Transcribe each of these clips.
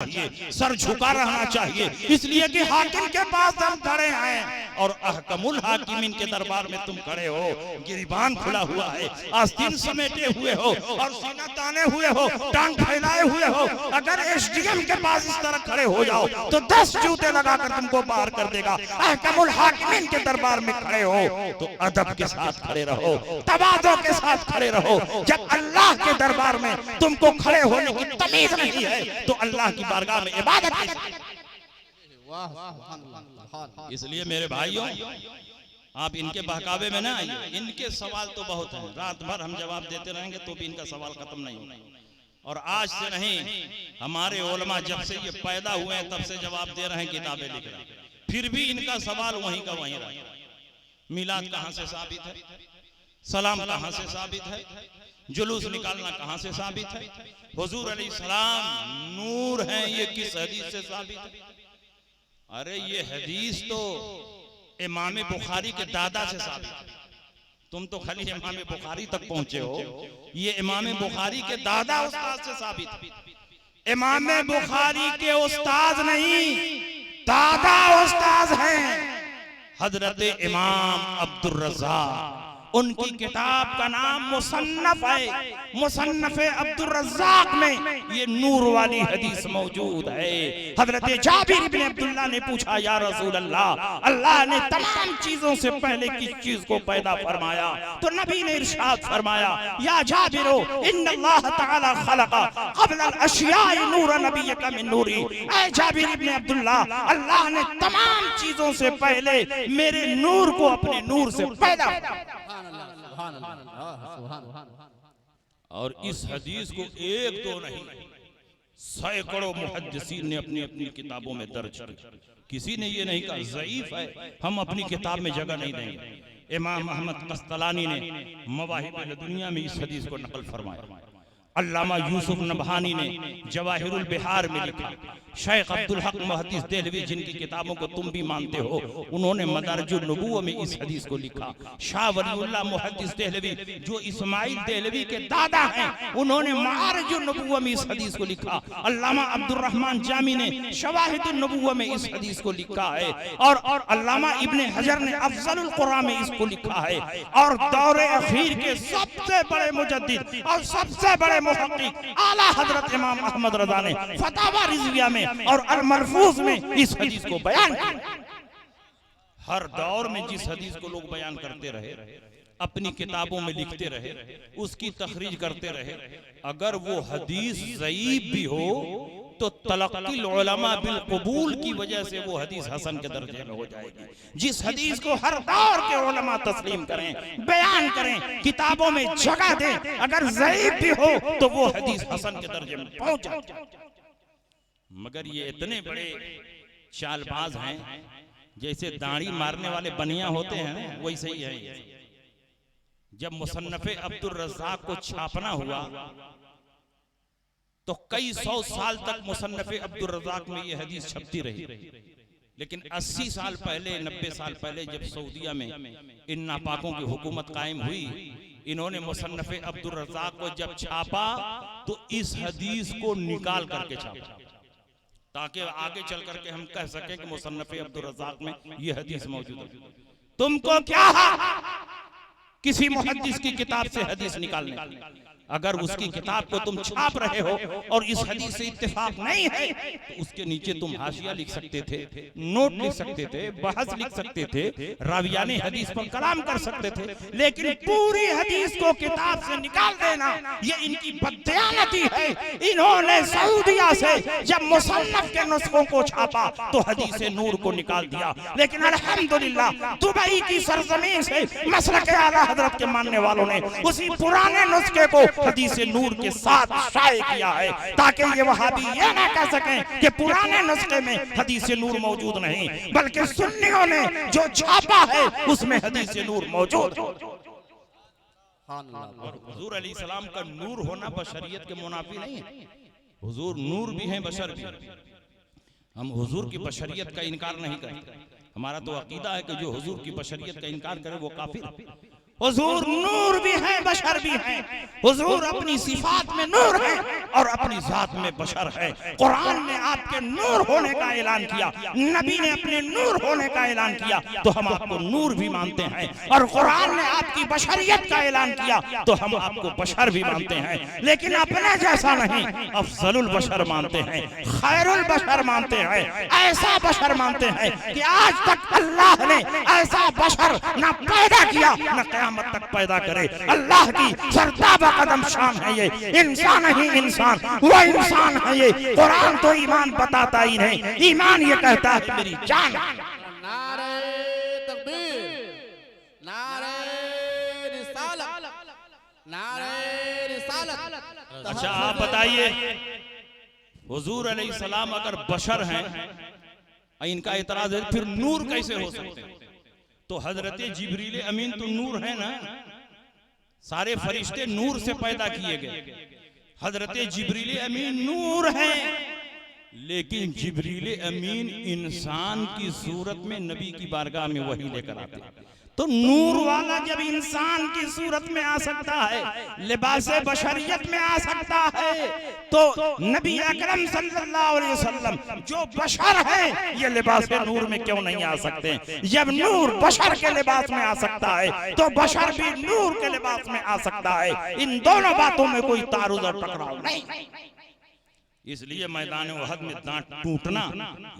चाहिए, सर झुका रहना चाहिए, इसलिए कि हाकिम के पास हम खड़े हैं और अहकमुल हाकिमीन के दरबार में तुम खड़े हो, गिरिबान खुला हुआ है, आस्तीन समेटे हुए हो और सीना ताने हुए हो, टांग फैलाए हुए हो। अगर एसडीएम के पास इस तरह खड़े हो जाओ तो 10 जूते लगाकर तुमको बाहर कर देगा। अहकमुल हाकिमीन के दरबार में खड़े हो तो अदब के साथ खड़े रहो, तवाज़ो के साथ खड़े रहो। जब अल्लाह के दरबार में तुमको खड़े होने की तमीज नहीं है तो अल्लाह की बारगाह में इबादत। इसलिए मेरे भाइयों, आप इनके बहकावे में ना आइए। इनके सवाल तो बहुत हैं, रात भर हम जवाब देते रहेंगे तो भी इनका सवाल खत्म नहीं होगा। और आज से नहीं, हमारे उलमा जब से ये पैदा हुए हैं तब से जवाब दे रहे हैं, किताबें लिख रहे हैं, फिर भी इनका सवाल वहीं का वहीं रहा। मिलाद कहां से साबित है, सलाम कहां से साबित है, जुलूस निकालना कहां से साबित है, हुजूर अलैहिस्सलाम नूर हैं, ये किस हदीस से साबित है? अरे ये हदीस तो इमाम बुखारी के दादा से साबित है। तुम तो खाली इमाम बुखारी तक पहुंचे हो, ये इमाम बुखारी के दादा उस्ताद से साबित है। इमाम बुखारी के उस्ताद नहीं, दादा उस्ताद हैं हजरत इमाम अब्दुर रज़्ज़ाक। उनकी किताब का नाम मुसन्नफ है, मुसन्नफ अब्दुर रज़्ज़ाक में ये नूर वाली हदीस मौजूद है। हजरत जाबिर इब्न अब्दुल्लाह ने पूछा, या रसूल अल्लाह, अल्लाह ने तमाम चीजों से पहले किस चीज को पैदा फरमाया? तो नबी ने इरशाद फरमाया, या जाबिरो इन्नल्लाह तआला खलक़ा क़ब्ल अल-अशियाइ नूर नबिय्यका मिन नूरी। ऐ जाबिर इब्न अब्दुल्लाह, अल्लाह ने तमाम चीजों से पहले मेरे नूर को अपने नूर से पैदा। और इस हदीस को एक दो नहीं, सैकड़ों मुहद्दिसीन ने अपनी अपनी किताबों में दर्ज किया। किसी ने ये नहीं कहा ज़ईफ है, हम अपनी किताब में जगह नहीं देंगे। इमाम अहमद कस्तलानी ने मवाहिब दुनिया में इस हदीस को नकल फरमाया। अल्लामा यूसुफ नबहानी ने जवाहिरुल बिहार में लिखा। शेख अब्दुल हक मुहद्दिस देहलवी, जिनकी किताबों को तुम भी मानते हो, उन्होंने मदारिजुन नबुव्वह में इस हदीस को लिखा। शाह वलीउल्लाह मुहद्दिस देहलवी, जो इस्माइल देहलवी के दादा हैं, उन्होंने मारिजुन नबुव्वह में इस हदीस को लिखा। अल्लामा अब्दुर रहमान जामी ने शवाहिदुन नबुव्वह में इस हदीस को लिखा है। और अल्लामा इब्ने हजर ने अफजलुल कुरान में इसको लिखा है। और दौरे अखीर के सबसे बड़े मुजद्दिद और सबसे बड़े मुहक्किक आला हजरत इमाम अहमद रज़ा ने फतावा रिज़विया में और अल मरफूज में इस हदीस को बयान किया। हर दौर में जिस हदीस को लोग बयान करते रहे, अपनी किताबों में लिखते रहे, उसकी तखरीज करते रहे, अगर वो हदीस ज़ईफ भी हो तो तलक़्क़ील उलमा बिल क़बूल की वजह से वो हदीस हसन के दर्जे में हो जाएगी। जिस हदीस को हर दौर के उलमा तस्लीम करें, बयान करें, किताबों में जगह दें, अगर ज़ईफ भी हो तो वो हदीस हसन के दर्जे में पहुंच जाए। मगर ये इतने बड़े चालबाज हैं, जैसे दाढ़ी मारने वाले बनिया होते हैं वैसे ही है। जब मुसन्नफ़े अब्दुर रज़्ज़ाक को छापना हुआ तो कई सौ साल तक मुसन्नफ़े अब्दुर रज़्ज़ाक में ये हदीस छपती रही। लेकिन 80 साल पहले, 90 साल पहले जब सऊदिया में इन नापाकों की हुकूमत कायम हुई, इन्होंने मुसन्नफ़े अब्दुर रज़्ज़ाक को जब छापा तो इस हदीस को निकाल करके छापा, ताकि आगे चल करके हम कह सकें कि मुसन्नफ़े अब्दुर रज़्ज़ाक में ये हदीस मौजूद है। तुमको क्या किसी मुहद्दिस की किताब से हदीस निकालने? अगर उसकी किताब को तुम छाप रहे हो और इस हदीस से इत्तेफाक नहीं है तो उसके नीचे तुम हाशिया लिख सकते थे, नोट लिख सकते थे, बहस लिख सकते थे, रावियाने हदीस पर कलाम कर सकते थे। लेकिन पूरी हदीस को किताब से निकाल देना ये इनकी बददियानती है। इन्होंने सऊदिया से जब मुसन्नफ के नुस्खों को छापा तो हदीस नूर को निकाल दिया। लेकिन अल्हम्दुलिल्लाह दुबई की सरजमीन से मसलक आला हजरत के मानने वालों ने उसी पुराने नुस्खे को हदीस नूर के साथ शाये किया है, ताकि ये वहाबी ये ना कह सकें कि पुराने नुस्खे में हदीस नूर मौजूद नहीं, बल्कि सुन्नियों ने जो छापा है उसमें हदीस नूर मौजूद। हुजूर अलैहिस्सलाम का नूर होना बशरियत के मुनाफी नहीं है। हुजूर नूर भी हैं, बशर भी। हम हुजूर की बशरियत का इनकार नहीं करते। हमारा तो अकीदा है कि जो हुजूर की बशरियत का इनकार करे वो काफिर। हुजूर नूर भी है, बशर भी है। हुजूर अपनी सिफात में नूर है और अपनी जात में बशर है। कुरान ने आपके नूर होने का ऐलान किया, नबी ने अपने नूर होने का ऐलान किया, तो हम आपको नूर भी मानते हैं। और कुरान ने आपकी बशरियत का ऐलान किया तो हम आपको बशर भी मानते हैं, लेकिन अपने जैसा नहीं, अफजलुल बशर मानते हैं, खैरुल बशर मानते हैं, ऐसा बशर मानते हैं कि आज तक अल्लाह ने ऐसा बशर न पैदा किया न क़यामत तक पैदा करे। अल्लाह की सरताबा कदम शान है ये, इंसान ही इंसान, वो इंसान है ये। कुरान तो ईमान बताता ही नहीं, ईमान ये कहता है मेरी जान। नारे तकबीर, नारे रिसालत, नारे रिसालत। अच्छा आप बताइए, हुजूर अलैहिस्सलाम अगर बशर हैं, इनका इतराज है, फिर नूर कैसे हो सकते हैं? तो हजरत जिब्रील अमीन तो नूर है ना, सारे फरिश्ते नूर से पैदा किए गए। हजरत जिब्रील अमीन नूर है, लेकिन जिब्रील अमीन इंसान की सूरत में नबी की बारगाह में वही लेकर आते हैं। तो नूर वाला जब इंसान की सूरत में आ सकता है, लिबास बशरियत में आ सकता है, तो नबी अकरम सल्लल्लाहु अलैहि वसल्लम जो बशर है ये लिबास नूर में क्यों नहीं आ सकते? जब नूर बशर के लिबास में आ सकता है तो बशर भी नूर के लिबास में आ सकता है। इन दोनों बातों में कोई तारुज और टकराव नहीं। इसलिए मैदान उहद में दांत टूटना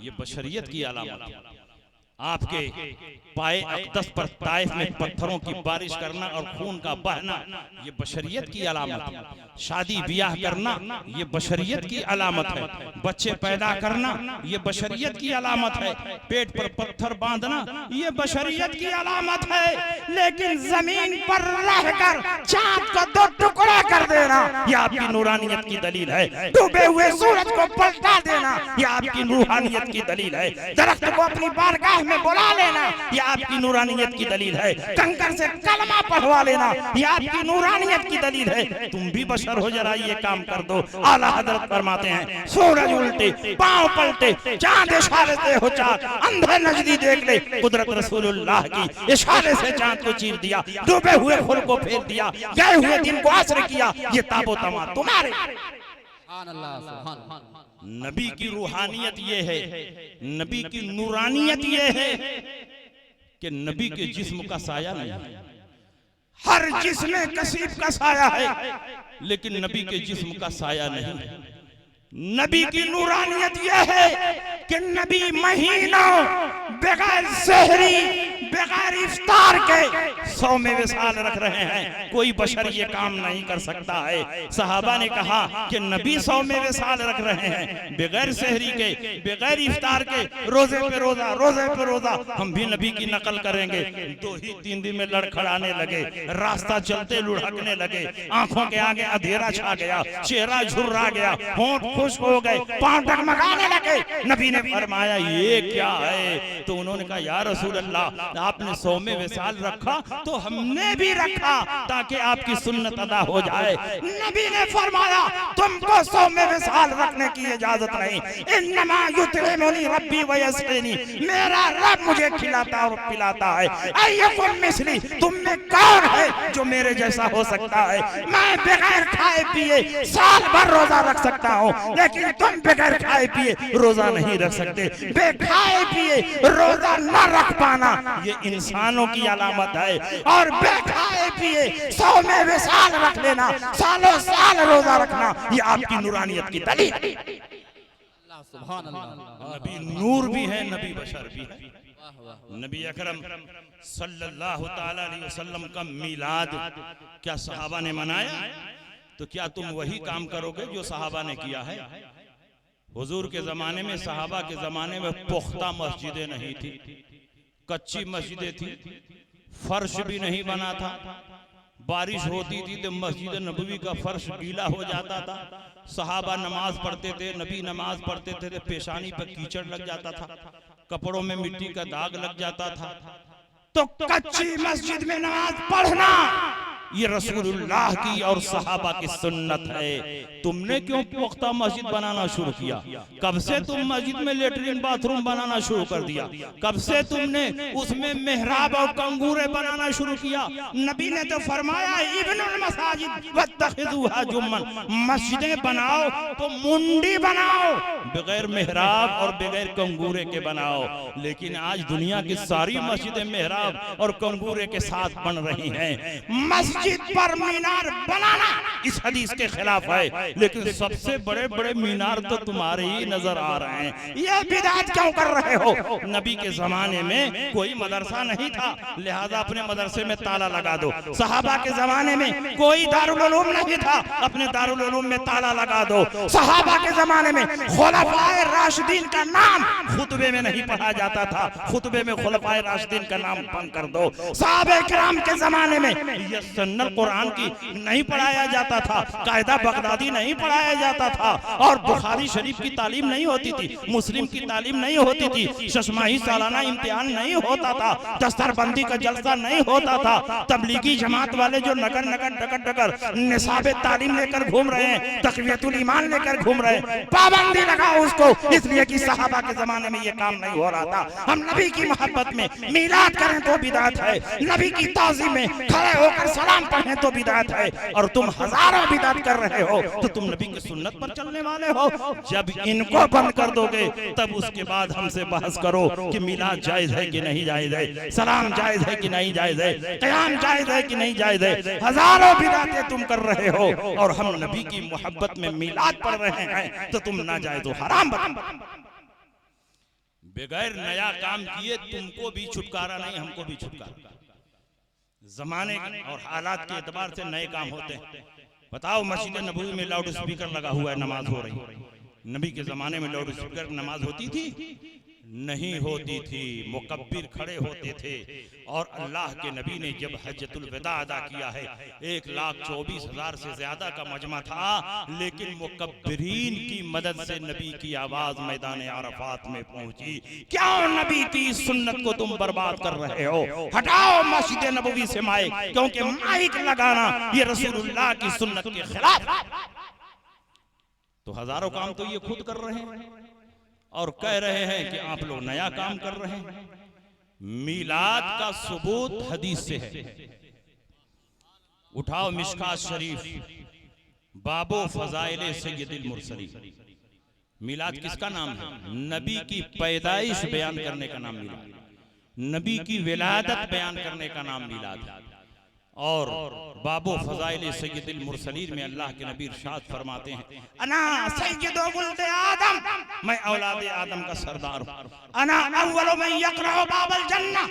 ये बशरियत की अलामत है। आपके पाए अक़दस पर ताइफ में पत्थरों की बारिश करना और खून का बहना ये बशरियत की अलामत है। शादी ब्याह करना ये बशरियत की अलामत है। बच्चे पैदा करना ये बशरियत की अलामत है। पेट पर पत्थर बांधना ये बशरियत की अलामत है। लेकिन जमीन पर रहकर चांद को दो टुकड़ा कर देना ये आपकी नूरानियत की दलील है। डूबे हुए सूरज को पलटा देना ये आपकी रूहानियत की दलील है। दरख्त को अपनी बारगाह में बुला लेना ये आपकी नूरानियत की दलील है। कंकर से कलमा पढ़वा लेना ये आपकी नूरानियत की दलील है। तुम भी बशर हो, जरा ये काम कर दो। आला हजरत फरमाते हैं, सूरज उल्टे पांव पलटे, चांद इशारे से हो चाक, अंधे नजदी देख ले, कुदरत रसूलुल्लाह की इशारे से चांद को चीर दिया, डूबे हुए फूल को फेर दिया, गए हुए दिन को असर किया, ये ताबो तमा तुम्हारे। नबी की रूहानियत ये है, नबी की नूरानियत ये है कि नबी के जिस्म का साया नहीं है। हर जिस्म में कसीब का साया है, लेकिन नबी के जिस्म का साया नहीं है। नबी की नूरानियत ये है कि नबी महीनों बगैर सहरी बगैर इफ्तार के 100 में विसाल रख रहे हैं। कोई बशर ये काम नहीं कर सकता है। सहाबा ने कहा कि नबी 100 में विसाल रख रहे हैं बगैर सहरी के, बगैर इफ्तार के, रोजे पे रोजा, रोजे पे रोजा। हम भी नबी की नकल करेंगे। 2 ही 3 दिन में लड़खड़ाने लगे, रास्ता चलते लुढ़कने लगे, आंखों के आगे अंधेरा छा गया, चेहरा झुर्रा गया, होंठ खुश हो गए, पांव डगमगाने लगे। नबी ने फरमाया ये क्या है? तो उन्होंने कहा या रसूल अल्लाह, आपने 100 में विसाल रखा तो हमने भी रखा ताकि आपकी सुन्नत अदा हो जाए। नबी ने फरमाया तुमको 100 में विसाल रखने की इजाजत नहीं। इन्नमा युतइमुनी रब्बी व यस्क़ीनी, मेरा रब मुझे खिलाता और पिलाता है। अय्युकुम मिस्ली, तुम में कौन है जो मेरे जैसा हो सकता है? मैं बगैर खाए पिए साल भर रोजा रख सकता हूँ, लेकिन तुम बगैर खाए पिए रोजा नहीं रख सकते। बेखाए पिए रोजा न रख पाना ये इंसानों की अलामत है, और बेखाए पिए 100 में विसाल रख लेना, सालों साल रोजा रखना ये आपकी नूरानियत की दलील है। नबी नूर भी है, नबी बशर भी है। नबी अकरम सल्लल्लाहु ताला अलैहि वसल्लम का मीलाद क्या सहाबा ने मनाया? तो क्या तुम वही काम करोगे जो सहाबा ने किया है? हुजूर के जमाने में, सहाबा के जमाने में पुख्ता मस्जिदें नहीं थी, कच्ची मस्जिदें थी, फर्श भी नहीं बना था। बारिश होती थी तो मस्जिद नबवी का फर्श गीला हो जाता था। सहाबा नमाज पढ़ते थे, नबी नमाज पढ़ते थे तो पेशानी पर कीचड़ लग जाता था, कपड़ों में मिट्टी का दाग लग जाता था। तो कच्ची मस्जिद में नमाज पढ़ना ये रसूलुल्लाह की और सहाबा की सुन्नत है। तुमने क्यों पुख्ता मस्जिद बनाना शुरू किया? कब से तुम मस्जिद में लेटरिन बाथरूम बनाना शुरू कर दिया? कब से तुमने उसमें मेहराब और कंगूरे बनाना शुरू किया? नबी ने तो फरमाया इब्नुल मसाजिद वत्तखिज़ूहा जुम्मन, मस्जिदें बनाओ तो मुंडी बनाओ, बगैर मेहराब और बगैर कंगूरे के बनाओ। लेकिन आज दुनिया की सारी मस्जिदें मेहराब और कंगूरे के साथ बन रही हैं। मस्जिद पर मीनार बनाना इस हदीस के खिलाफ है, लेकिन सबसे बड़े बड़े मीनार तो तुम्हारे ही नजर आ रहे हैं। ये बिदअत क्यों कर रहे हो? नबी के जमाने में कोई मदरसा नहीं था, लिहाजा अपने मदरसे में ताला लगा दो। सहाबा के जमाने में कोई दारुल उलूम नहीं था, अपने दारुल उलूम में ताला लगा दो। सहाबा के जमाने में खुलफाए राशिदीन का नाम खुतबे में नहीं पढ़ा जाता था, खुतबे में खुलफाए राशिदीन का नाम बंद कर दो। सहाबे किराम के जमाने में ये सुन्नत कुरान की नहीं पढ़ाया जाता था, कायदा बगदादी नहीं पढ़ाया जाता था, और बुखारी शरीफ की तालीम नहीं होती थी, मुस्लिम की तालीम नहीं होती थी, शशमाही सालाना इम्तिहान नहीं होता था, दस्तरबंदी का जलसा नहीं होता था। तबलीगी जमात वाले जो नगर नगर डगर डगर निसाबे तालीम लेकर घूम रहे हैं, तक़वियतुल ईमान लेकर घूम रहे हैं, पाबंदी लगाओ उसको, इसलिए कि सहाबा के जमाने में ये काम नहीं हो रहा था। हम नबी की मोहब्बत में मीलाद करें तो बिदअत है, नबी की ताज़ीम में खड़े होकर सलाम पढ़ें तो बिदअत है, और तुम हजारों बिदअत कर रहे हो तो तुम नबी की सुन्नत पर चलने वाले हो। जब इनको बंद कर दोगे तब उसके बाद हमसे बहस करो कि मिलाद जायज है कि नहीं जायज है, सलाम जायज है कि नहीं जायज है, क़याम जायज है कि नहीं जायज है। हजारों बिदअतें तुम कर रहे हो और हम नबी की मोहब्बत में मिलाद पढ़ रहे हैं तो तुम ना जायज हो हराम बता। बगैर नया काम किए तुमको भी छुटकारा नहीं, हमको भी छुटकारा। जमाने और हालात के एतबार से नए काम होते हैं। बताओ, मस्जिद नबवी में लाउड स्पीकर लगा हुआ है, नमाज हो रही है। नबी के जमाने में लाउड स्पीकर नमाज होती थी? नहीं होती थी। मुकब्बिर खड़े होते थे, और अल्लाह के नबी ने जब हज्जतुल विदा अदा किया है, 1,24,000 से ज्यादा का मजमा था, लेकिन मुकब्बिरीन की मदद से नबी की आवाज मैदान अरफात में पहुंची। क्यों नबी की सुन्नत को तुम बर्बाद कर रहे हो? हटाओ मस्जिद नबवी से माइक, क्योंकि माइक लगाना ये रसूलुल्लाह की सुन्नत के खिलाफ। तो हजारों काम तो ये खुद कर रहे हैं और कह रहे हैं कि आप लोग नया काम कर रहे हैं। मीलाद का सबूत हदीस से है। उठाओ मिशकात शरीफ, बाबो फजाइले सय्यदुल मुरसलीन। मीलाद किसका नाम है? नबी की पैदाइश बयान करने का नाम मीलाद, नबी की विलादत बयान करने का नाम मीलाद है। और बाबो फजाइले सय्यदुल मुरसलीन में अल्लाह के नबी इरशाद फरमाते हैं, अना सय्यदु वुल्द आदम, मैं औलाद आदम का सरदार हूँ। अना अव्वलु मन यक़रअ बाबल जन्नह,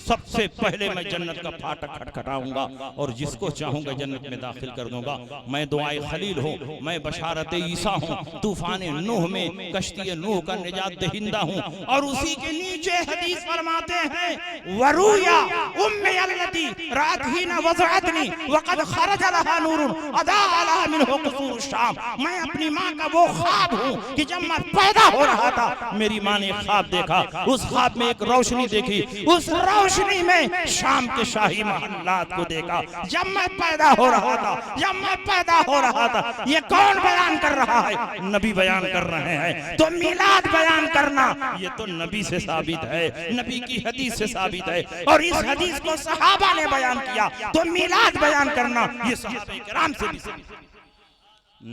सबसे पहले मैं जन्नत का फाटक खटखटाऊंगा और जिसको चाहूंगा जन्नत में दाखिल कर दूंगा। मैं दुआए खलील हूँ, मैं बशारत ईसा हूँ, तूफान नूह में कश्ती नूह का निजात दहिंदा हूँ। और उसी के नीचे हदीस फरमाते हैं, वरुया उम्मी अल्लती रात ही न वज़अतनी वक़द खरज लहा नूरुन अदा अलहा मिनहु क़ुसूर शाम। मैं अपनी माँ का वो ख्वाब हूँ कि जब मैं पैदा हो रहा था मेरी माँ ने ख्वाब देखा, उस ख्वाब में एक रोशनी देखी, उस रोशनी में शाम के शाही महल्लात को देखा। जब मैं पैदा हो रहा था, जब मैं पैदा हो रहा था। ये कौन बयान कर रहा है? नबी बयान कर रहे हैं। तो मिलाद बयान करना ये तो नबी से साबित है, नबी की हदीस से साबित है, और इस हदीस को सहाबा ने बयान किया। तो मिलाद बयान करना ये सहाबा किराम से भी साबित है।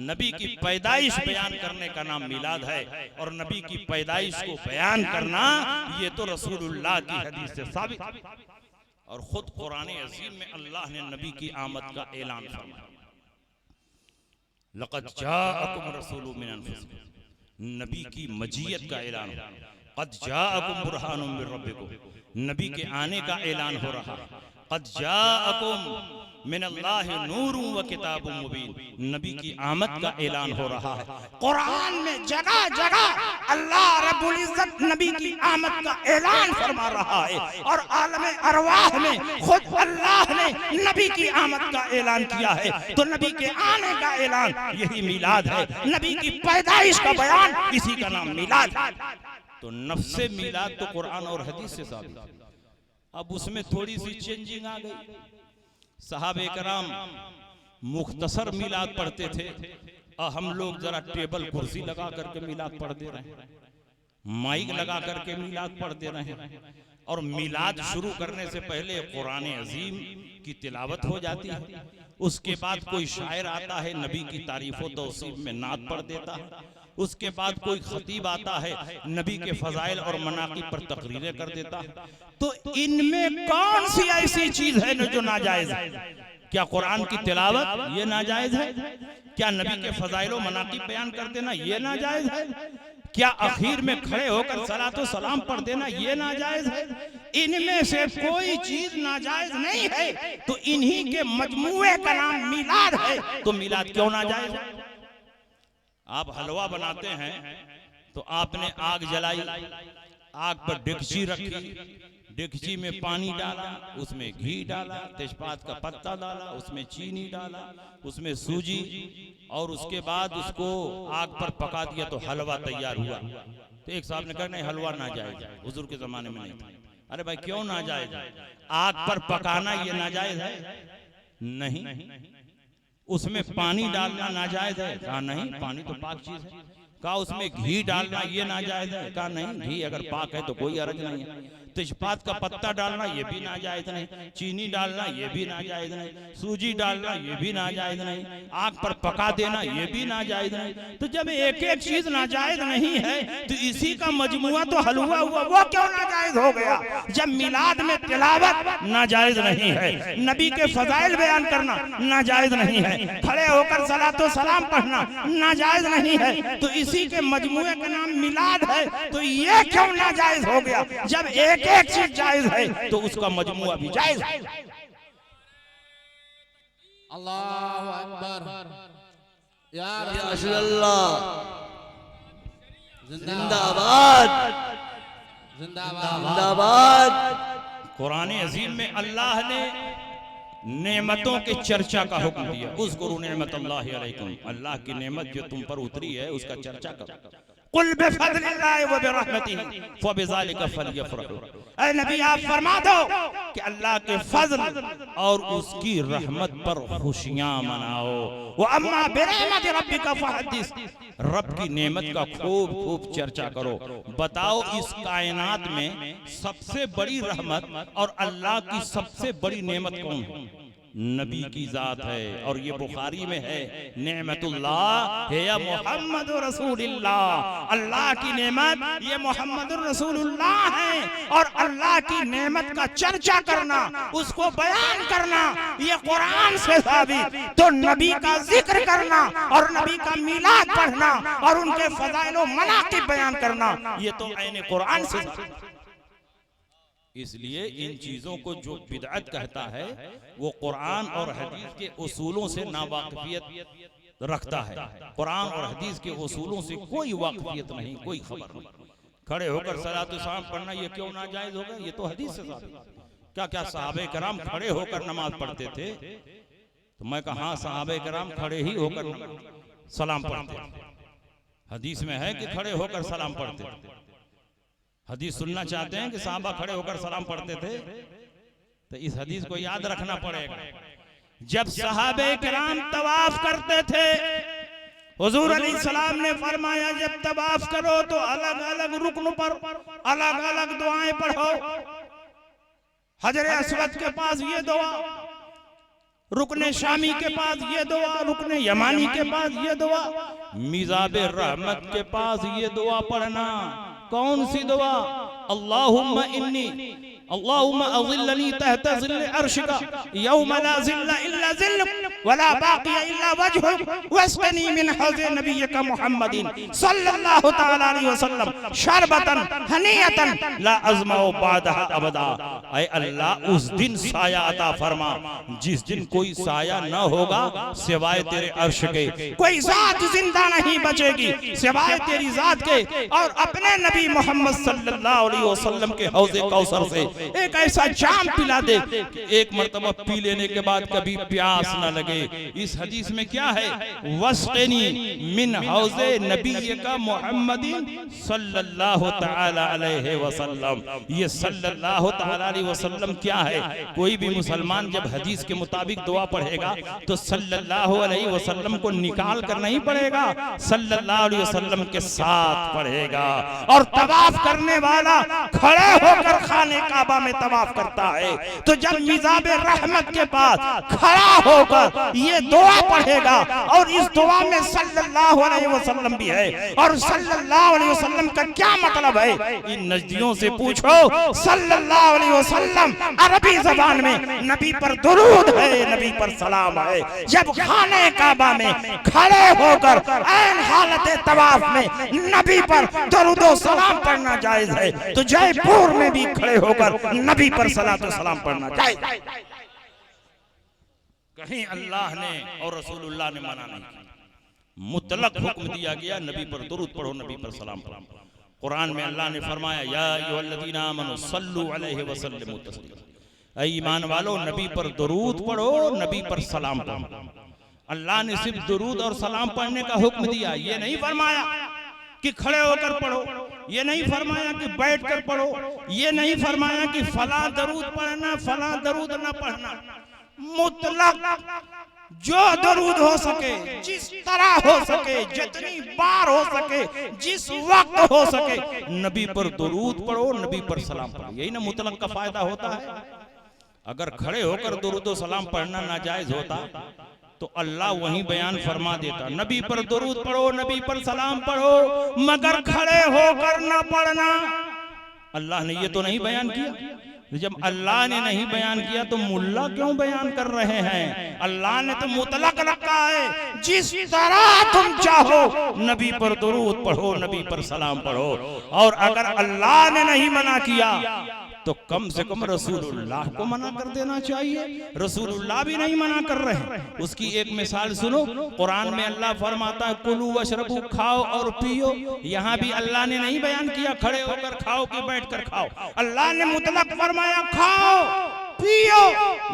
नबी की पैदाइश बयान करने का नाम मिलाद है, और नबी की पैदाइश को बयान करना ये तो रसूलुल्लाह की हदीस से साबित है। और खुद कुरान अज़ीम में अल्लाह ने नबी की आमद का ऐलान फरमाया, लक़द जाअकुम रसूलुम मिन अनफुसिकुम, नबी की मजीयत का ऐलान हो। क़द जाअकुम बुरहानुम मिन रब्बिकुम, नबी के आने का ऐलान हो रहा है। क़द जाअकुम मिनल्लाहि नूरुन व किताबुम मुबीन, नबी की आमद का ऐलान हो रहा है। कुरान में जगह जगह अल्लाह रब्बुल इज्जत नबी की आमद का ऐलान फरमा रहा है, और आलम अरवाह में खुद अल्लाह ने नबी की आमद का ऐलान किया है। तो नबी के आने का ऐलान यही मिलाद है, नबी की पैदाइश का बयान इसी का नाम मिलाद है। तो नफ्से मिलाद तो कुरान और हदीस से साबित है। अब उसमें थोड़ी सी चेंजिंग आ गई। सहाबे कराम मुख्तसर मिलाद पढ़ते थे और हम लोग जरा टेबल कुर्सी लगा करके मिलाद पढ़ दे रहे हैं, माइक लगा करके मिलाद पढ़ दे रहे हैं। और मिलाद शुरू करने से पहले कुरान अजीम की तिलावत हो जाती है, उसके बाद कोई शायर आता है नबी की तारीफ व तौसीफ में नात पढ़ देता है, उसके बाद कोई खतीब आता है नबी के फजाइल और मनाकिब पर तकरीरें कर देता है। तो इनमें कौन सी ऐसी चीज है जो नाजायज है? क्या कुरान की तिलावत ये नाजायज है? क्या नबी के फजाइल और मनाकिब बयान कर देना ये नाजायज है? क्या आखिर में खड़े होकर सलातो सलाम पढ़ देना ये नाजायज है? इनमें से कोई चीज नाजायज नहीं है, तो इन्हीं के मजमूए का नाम मिलाद है, तो मिलाद क्यों नाजायज है? आप हलवा बनाते हैं तो आपने आग जलाई, आग पर डेगची रखी, डेगची में पानी डाला, उसमें घी डाला, तेजपात का पत्ता डाला, उसमें चीनी डाला, उसमें सूजी, और उसके बाद उसको आग पर पका दिया तो हलवा तैयार हुआ। तो एक साहब ने कहा नहीं, हलवा नाजायज है, हुजूर के जमाने में नहीं था। अरे भाई क्यों नाजायज है? आग पर पकाना ये नाजायज है? नहीं। उसमें पानी डालना नाजायज है? कहा नहीं, पानी तो पाक चीज है। कहा उसमें घी डालना ये नाजायज है? कहा नहीं, घी अगर पाक है तो कोई अर्ज नहीं है। तेजपात का पत्ता डालना ये भी नाजायज नहीं, चीनी डालना ये भी नाजायज नहीं, सूजी डालना ये भी नाजायज नहीं, आग पर पका देना ये भी नाजायज नहीं। तो जब एक एक चीज नाजायज नहीं है तो इसी का मजमुआ तो हलवा हुआ, वो क्यों नाजायज हो गया? जब मिलाद में तिलावत नाजायज नहीं है, नबी के फजाइल बयान करना नाजायज नहीं है, खड़े होकर सलातो सलाम पढ़ना नाजायज नहीं है, तो इसी के मजमुए का नाम मिलाद है, तो ये क्यों नाजायज हो गया? जब एक चीज जायज है तो उसका मजमुआ भी जायज है। अल्लाहु अकबर, या रसूलल्लाह जिंदाबाद जिंदाबाद। कुरान अजीम में अल्लाह ने नेमतों के चर्चा का हुक्म दिया। उस गुरु नेमत अल्लाह अलैकुम, अल्लाह की नेमत जो तुम पर उतरी है उसका चर्चा करो। कुल बिफज़लिल्लाहि व बिरहमतिही फबिज़ालिका फलयफ़रहू। ऐ नबी आप फरमा दो कि अल्लाह के फजल और उसकी रहमत पर खुशियां मनाओ। व अम्मा बिनिअमति रब्बिका फहद्दिस, रब की नेमत का खूब खूब चर्चा करो। बताओ इस कायनात में सबसे बड़ी रहमत और अल्लाह की सबसे बड़ी नेमत कौन है? नबी की जात है, और ये बुखारी में है, नेमतुल्लाह है या मोहम्मद रसूलुल्लाह, अल्लाह की नेमत ये मोहम्मद रसूलुल्लाह है। और अल्लाह की नेमत का चर्चा करना, उसको बयान करना, ये कुरान से साबित। तो नबी का जिक्र करना और नबी का मिलाद पढ़ना और उनके फजाइल व मनाकिब बयान करना, ये तो ऐन कुरान से। इसलिए इन चीजों को जो बिदअत कहता है वो कुरान और हदीस के उसूलों से नावाकिफियत रखता है। कुरान और हदीस के उसूलों से कोई वाकिफियत नहीं, कोई खबर नहीं। खड़े होकर सलात शाम पढ़ना ये क्यों नाजायज होगा? ये तो हदीस से साबित। क्या क्या सहाबे कराम खड़े होकर नमाज पढ़ते थे? तो मैं कहा हाँ, सहाबे कराम खड़े ही होकर सलाम पढ़ते थे। हदीस में है कि खड़े होकर सलाम पढ़ते थे। हदीस सुनना चाहते हैं कि साहबा खड़े होकर सलाम पढ़ते थे? तो इस हदीस को याद रखना पड़ेगा। जब सहाबे किराम तवाफ करते थे, हुजूर अलैहिस्सलाम ने फरमाया जब तवाफ करो तो अलग अलग रुकन पर अलग अलग दुआएं पढ़ो। हजरे अस्वद के पास ये दुआ, रुकने शामी के पास ये दुआ, रुकने यमानी के पास ये दुआ, मिज़ाबे रहमत के पास ये दुआ पढ़ना। कौन सी दुआ? अल्लाहुम्मा इन्नी अल्लाहुम्मा अज़िल्लनी तहता ज़िल्ल अर्शिका यौम ला ज़िल्ला इल्ला ज़िल्लुक वला बाक़िया इल्ला वजहुक वस्क़नी मिन हौज़ नबिय्यका मुहम्मदिन सल्लल्लाहु तआला अलैहि वसल्लम शरबतन हनीयतन ला अज़माउ बादहा अबदा। ऐ अल्लाह उस दिन साया अता फरमा जिस दिन कोई साया न होगा सिवाय तेरे अर्श के, कोई जात जिंदा नहीं बचेगी सिवाय तेरी जात के और अपने नबी मोहम्मद सल्लल्लाहु अलैहि वसल्लम के हौज़े कौसर से एक ऐसा जाम पिला दे कि एक मर्तबा पी लेने के बाद कभी प्यास न लगे। लगे। इस हदीस में क्या है? वस्क़नी मिन हौज़े नबी का मुहम्मदिन सल्लल्लाहु तआला अलैहि वसल्लम। ये सल्लल्लाहु तआला अलैहि वसल्लम क्या है? कोई भी मुसलमान जब हदीस के मुताबिक दुआ पढ़ेगा तो सल्लल्लाहु अलैहि वसल्लम को निकाल कर नहीं पढ़ेगा, सल्लल्लाहु अलैहि वसल्लम के साथ पढ़ेगा। और तवाफ करने वाला खड़े होकर खाने काबा में तवाफ करता है, तो जब मिज़ाब रहमत के पास खड़ा होकर ये दुआ पढ़ेगा, और इस दुआ में सल्लल्लाहु अलैहि वसल्लम भी है। और सल्लल्लाहु अलैहि वसल्लम का क्या मतलब है? इन नजदियों से पूछो। सल्लल्लाहु अलैहि वसल्लम अरबी ज़बान में नबी पर दुरूद है, नबी पर सलाम है। जब खाने काबा में खड़े होकर ऐन हालत तवाफ में नबी पर दुरूद और सलाम पढ़ना जायज है, तो जयपुर में भी खड़े होकर नबी पर सलात और सलाम पढ़ना जायज। कहीं अल्लाह ने और रसूलुल्लाह ने मना नहीं किया, मुतलक हुक्म दिया गया नबी पर दुरूद पढ़ो, नबी पर सलाम पढ़ो। कुरान में अल्लाह ने फरमाया या अय्युहल्लज़ीना आमनू सल्लु अलैहि वसल्लिमू तस्लीमा। ऐ ईमान वालो नबी पर दुरूद पढ़ो, नबी पर सलाम पढ़ो। अल्लाह ने सिर्फ दुरूद और सलाम पढ़ने का हुक्म दिया, ये नहीं फरमाया कि खड़े होकर पढ़ो, ये नहीं फरमाया कि बैठकर पढ़ो, ये नहीं फरमाया कि फला दरूद पढ़ना फला दरूद न पढ़ना। मुतलक जो दरूद हो सके, जिस तरह हो सके, जितनी बार हो सके, जिस वक्त हो सके, नबी पर दरूद पढ़ो, नबी पर सलाम पढ़ो। यही ना मुतलक का फायदा होता है। अगर खड़े होकर दरूद और सलाम पढ़ना नाजायज होता तो अल्लाह वहीं बयान फरमा देता, नबी पर दुरूद पढ़ो, नबी पर सलाम पढ़ो, मगर खड़े होकर न पढ़ना। अल्लाह ने ये तो नहीं बयान किया। जब अल्लाह ने नहीं बयान किया तो मुल्ला क्यों बयान कर रहे हैं? अल्लाह ने तो मुतलक रखा है, जिस तरह तुम चाहो नबी पर दुरूद पढ़ो, नबी पर सलाम पढ़ो। और अगर अल्लाह ने नहीं मना किया तो कम से कम रसूलुल्लाह को मना कर देना चाहिए। रसूलुल्लाह भी नहीं मना कर रहे। उसकी एक मिसाल सुनो, कुरान में अल्लाह फरमाता है कुलू वशरबू, खाओ और पियो। यहाँ भी अल्लाह ने नहीं बयान किया खड़े होकर खाओ कि बैठकर खाओ। अल्लाह ने मुतलक फरमाया खाओ पियो,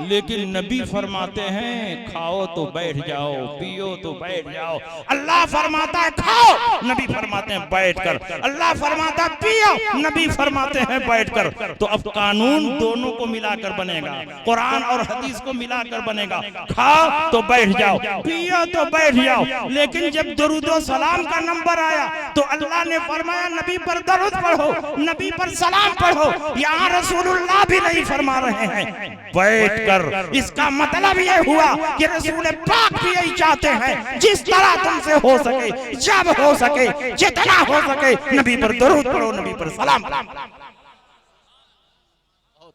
लेकिन नबी फरमाते हैं खाओ तो बैठ जाओ, पियो तो बैठ जाओ। अल्लाह फरमाता है खाओ, नबी फरमाते हैं बैठकर। अल्लाह फरमाता है पियो, नबी फरमाते हैं बैठकर। तो अब कानून दोनों को मिलाकर बनेगा, कुरान और हदीस को मिलाकर बनेगा। खाओ तो बैठ जाओ, पियो तो बैठ जाओ। लेकिन जब दुरूद और सलाम का नंबर आया तो अल्लाह ने फरमाया नबी पर दरूद पढ़ो, नबी पर सलाम पढ़ो। यहाँ रसूलुल्लाह भी नहीं फरमा रहे हैं बैठकर। इसका मतलब ये हुआ कि रसूल पाक भी यही चाहते हैं, जिस तरह तुमसे हो सके, जब हो सके, जितना हो सके, नबी पर दरूद पढ़ो, नबी पर सलाम पढ़ो।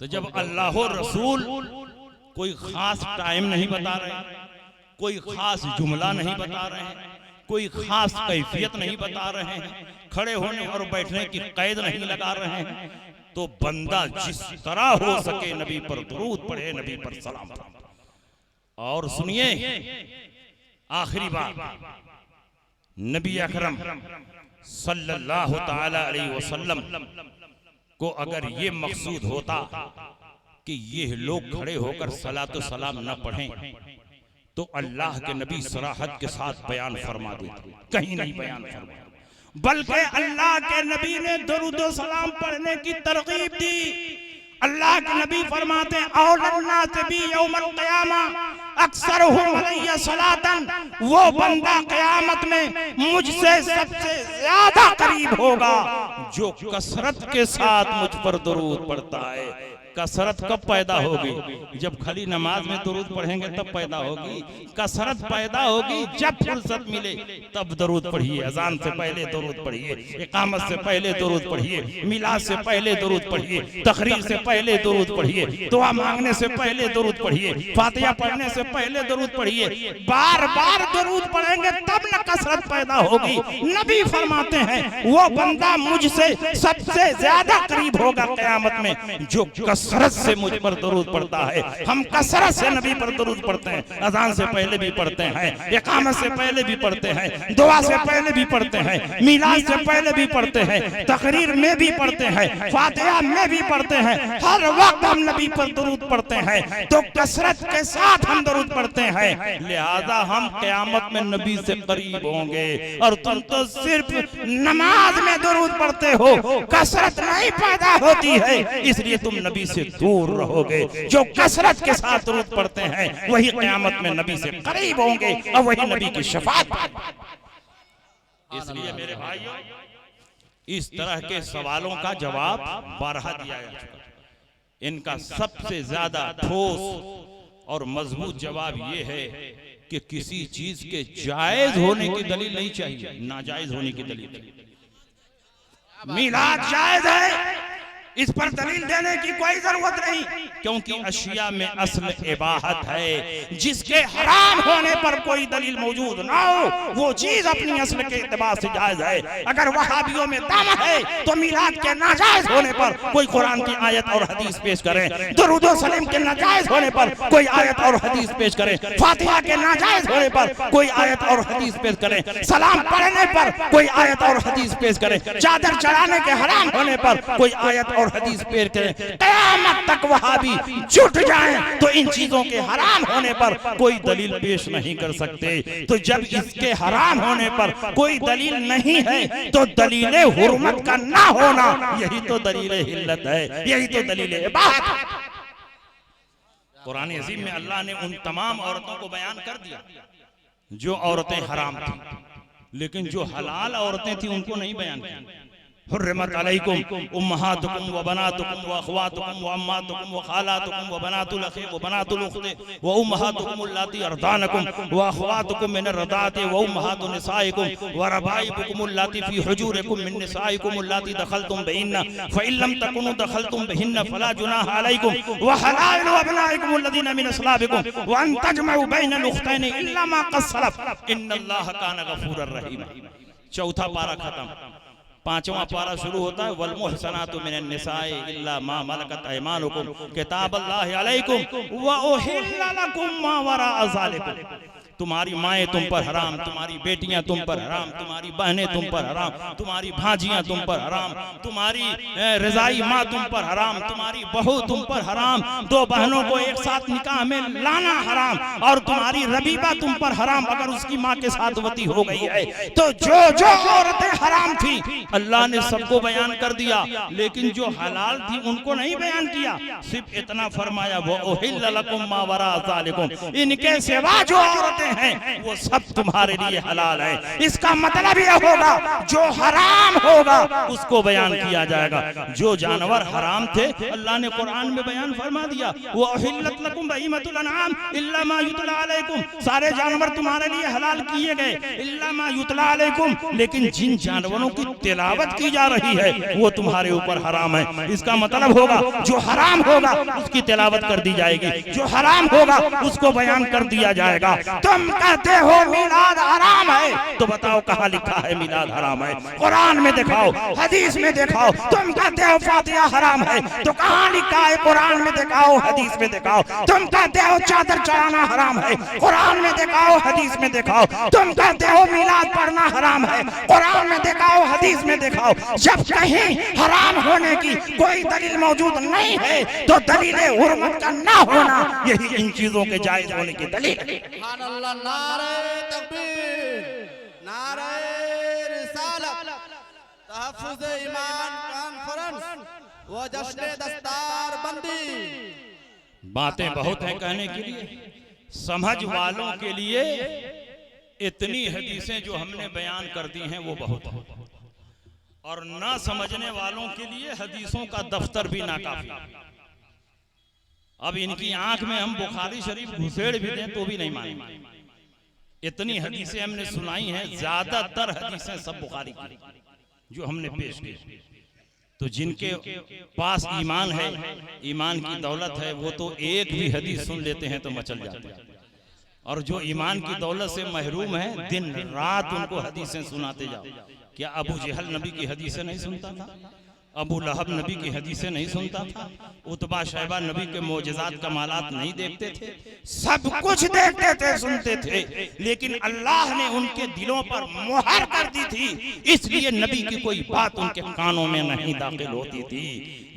तो जब अल्लाह और रसूल कोई खास टाइम नहीं बता रहे, कोई खास जुमला नहीं बता रहे हैं, कोई खास कैफियत नहीं बता रहे हैं, खड़े होने और बैठने की कैद नहीं लगा रहे हैं, तो बंदा जिस तरह हो सके नबी पर दुरूद पढ़े, नबी पर सलाम पढ़े। और सुनिए आखिरी बात, नबी अकरम सल्लल्लाहु ताला अलैहि वसल्लम को अगर ये मकसूद होता कि ये लोग खड़े होकर सलात व सलाम न पढ़ें तो अल्लाह के नबी सराहत के साथ बयान फरमा देते, कहीं नहीं बयान फरमा। बल्कि अल्लाह के नबी ने दुरूद व सलाम पढ़ने की तरगीब दी। अल्लाह के नबी फरमाते हैं औलन्ना से भी यौमल क़यामा अक्सरुहुम अलैया सलातन, वो बंदा क़यामत में मुझसे सबसे ज्यादा करीब होगा जो कसरत के साथ मुझ पर दुरूद पढ़ता है। कसरत कब पैदा होगी? जब खाली नमाज में दुरूद पढ़ेंगे तब पैदा होगी। कसरत पैदा होगी जब फुर्सत मिले तब दुरूद पढ़िए। अजान से पहले दुरूद पढ़िए, इकामत से पहले दुरूद पढ़िए, मिलाद से पहले दुरूद पढ़िए, तकरीर से पहले दुरूद पढ़िए, दुआ मांगने से पहले दुरूद पढ़िए, फातिहा पढ़ने से पहले दुरूद पढ़िए। बार बार दुरूद पढ़ेंगे तब न कसरत पैदा होगी। नबी फरमाते हैं वो बंदा मुझसे सबसे ज्यादा करीब होगा क़यामत में जो कसरत से मुझ पर दरूद पढ़ता है। हम कसरत से नबी पर दरूद पढ़ते हैं, अजान से पहले भी पढ़ते हैं, इकामत से पहले भी पढ़ते हैं, दुआ से पहले भी पढ़ते हैं, मिलाद से पहले भी पढ़ते हैं, तकरीर में भी पढ़ते हैं, फातिहा में भी पढ़ते हैं। हर वक्त हम नबी पर दरूद पढ़ते हैं, तो कसरत के साथ हम दरूद पढ़ते हैं। लिहाजा हम क़यामत में नबी से करीब होंगे। और तुम तो सिर्फ नमाज में दरूद पढ़ते हो, कसरत नहीं पैदा होती है, इसलिए तुम नबी से दूर रहोगे। जो कसरत के साथ दरूद पढ़ते हैं वही क़यामत में नबी से करीब होंगे और वही नबी की शफाअत। इसलिए मेरे भाइयों, इस तरह के सवालों का जवाब बारहा दिया जा चुका। इनका सबसे ज्यादा ठोस और मजबूत जवाब ये है कि किसी चीज के जायज होने की दलील नहीं चाहिए, नाजायज होने की दलील चाहिए। मिलाद जायज है, इस पर दलील देने की कोई जरूरत नहीं, क्योंकि अशिया में असल इबाहत है। जिसके हराम होने पर कोई दलील मौजूद ना हो, वो चीज अपनी असल के एतबार से जायज है। अगर वहाबियों में दम है तो मिलाद के नाजायज होने पर कोई कुरान की आयत और हदीस पेश करें, दुरूद व सलाम के नाजायज होने पर कोई आयत और हदीस पेश करें, फातिहा के नाजायज होने पर कोई आयत और हदीस पेश करें, सलाम पढ़ने पर कोई आयत और हदीस पेश करें, चादर चढ़ाने के हराम होने पर कोई आयत और हदीस पेश करें। क़यामत तक वहाबी जुट जाएं तो इन चीजों के हराम होने पर कोई दलील पेश नहीं कर सकते। तो जब इसके हराम होने पर कोई दलील नहीं है तो दलीले हुर्मत का ना होना, यही तो दलीले हिल्लत है, यही तो दलीले इबाहत है। कुरान अज़ीम में अल्लाह ने उन तमाम औरतों को बयान कर दिया जो औरतें हराम थी, लेकिन जो हलाल औरतें थी उनको नहीं बयान किया। हुर्रिमत अलैकुम उम्महातुकुम व बनातुकुम व अखवातुकुम व अम्मातुकुम व खालातुकुम व बनातुल अखी व बनातुल उख्ती व उम्महातुकुम अल्लाती अर्दानकुम व अखवातुकुम मिन अर्दाति व उम्महातु निसाइकुम व रबाइबुकुम अल्लाती फी हुजूरिकुम मिन निसाइकुम अल्लाती दखलतुम बिहिन्ना फ इन लम तकुनु दखलतुम बिहिन्ना फला जुनाह अलैकुम व हलाइलु अबनाइकुम अल्लज़ीना मिन अस्लाबिकुम व अन तजमउ बैनल उख्तैन इल्ला मा क़द सलफ इन्नल्लाह कान गफूरर रहीम। चौथा पारा खत्म, पांचवा पारा शुरू होता है वल मुहसनातु मिनन निसाए इल्ला मा मलकत अयमानुकुम किताबल्लाहि अलैकुम व उहिल्ला लकुम मा वराअ ज़ालिकुम। तुम्हारी माएँ तुम पर हराम, तुम्हारी बेटियां तुम पर हराम, तुम्हारी बहनें तुम पर हराम, तुम्हारी भांजियां तुम पर हराम, तुम्हारी रजाई माँ तुम पर हराम, तुम्हारी बहू तुम पर हराम, दो बहनों को एक साथ निकाह में लाना हराम, और तुम्हारी रबीबा तुम पर हराम अगर उसकी माँ के साथ वती हो गई है। तो जो जो औरतें हराम थी अल्लाह ने सबको बयान कर दिया, लेकिन जो हलाल थी उनको नहीं बयान किया, सिर्फ इतना फरमाया वो उहिल्ला लकुम मा वराअ ज़ालिकुम, इनके सिवा जो औरतें हैं वो सब तुम्हारे लिए हलाल है। इसका मतलब यह होगा जो हराम होगा उसको बयान किया जाएगा। जो जानवर हराम थे अल्लाह ने कुरान में बयान फरमा दिया वो उहिल्लत लकुम बहीमतुल अनआम इल्ला मा युतला अलैकुम, सारे जानवर तुम्हारे लिए हलाल किए गए इल्ला मा युतला अलैकुम, लेकिन जिन जानवरों की तिलावत की जा रही है वो तुम्हारे ऊपर हराम है। इसका मतलब होगा जो हराम होगा उसकी तिलावत कर दी जाएगी, जो हराम होगा उसको बयान कर दिया जाएगा। तुम कहते हो मिलाद हराम है, तो बताओ कहाँ लिखा है मिलाद हराम है? कुरान में दिखाओ, हदीस में दिखाओ। तुम कहते हो फातिहा हराम है, तो कहाँ लिखा है? कुरान में दिखाओ, हदीस में दिखाओ। तुम कहते हो चादर चढ़ाना हराम है, कुरान में दिखाओ, हदीस में दिखाओ। तुम कहते हो मिलाद पढ़ना हराम है, कुरान में दिखाओ, हदीस में दिखाओ। जब कहीं हराम होने की कोई दलील मौजूद नहीं है तो दलील हुर्मत का ना होना यही इन चीजों के जायज होने की दलील है। नारे तकबीर, नारे रिसालत, तहफ्फुज़ ईमान कॉन्फ्रेंस व जश्न दस्तार बंदी। बातें बहुत हैं कहने के लिए, समझ वालों के लिए इतनी हदीसें जो हमने बयान कर दी हैं वो बहुत है, और ना समझने वालों के लिए हदीसों का दफ्तर भी नाकाफी। अब इनकी आंख में हम बुखारी शरीफ घुसेड़ भी दें तो भी नहीं मानेंगे। इतनी हदीसें हमने सुनाई हैं, ज्यादातर हदीसें सब बुखारी की जो हमने पेश की। तो जिनके पास ईमान है, ईमान की दौलत है, वो तो एक भी हदीस सुन लेते हैं तो मचल जाते हैं, और जो ईमान की दौलत से महरूम है दिन रात उनको हदीसें सुनाते जाओ। क्या अबू जहल नबी की हदीसें नहीं सुनता था? अबू लहब नबी की हदीसें नहीं सुनता था, उतबा शैबा नबी के मोजज़ात कमालात नहीं देखते थे, सब कुछ देखते थे सुनते थे, लेकिन अल्लाह ने उनके दिलों पर मुहर कर दी थी, इसलिए नबी की कोई बात उनके कानों में नहीं दाखिल होती थी।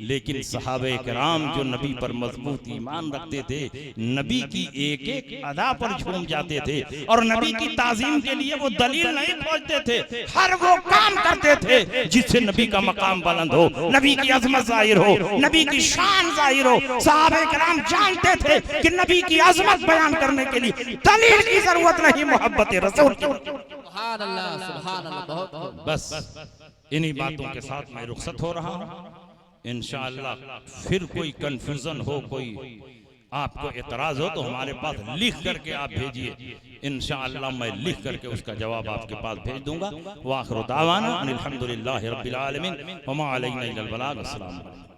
लेकिन सहाबे किराम जो नबी पर मजबूत ईमान रखते थे, नबी की एक एक अदा पर झूम जाते थे और नबी की ताजीम के लिए वो दलील नहीं खोजते थे, हर वो काम करते थे जिससे नबी का मकाम बुलंद हो, नबी की अजमत जाहिर हो, नबी की शान जाहिर हो। सहाबे किराम जानते थे कि नबी की अजमत बयान करने के लिए दलील की जरूरत नहीं, मोहब्बत रसूल की। सुभान अल्लाह, सुभान अल्लाह। बहुत बस इन्हीं बातों के साथ मैं रुखसत हो रहा हूँ। इंशाअल्लाह फिर कोई कंफ्यूजन हो, कोई आपको एतराज हो तो हमारे पास लिख करके आप भेजिए, इंशाअल्लाह मैं लिख करके उसका जवाब आपके पास भेज दूंगा। वाखिर दावाना अनिल हम्दुलिल्लाहि रब्बिल आलमीन व मा अलैना इल्लल बलाग। अस्सलाम वालेकुम।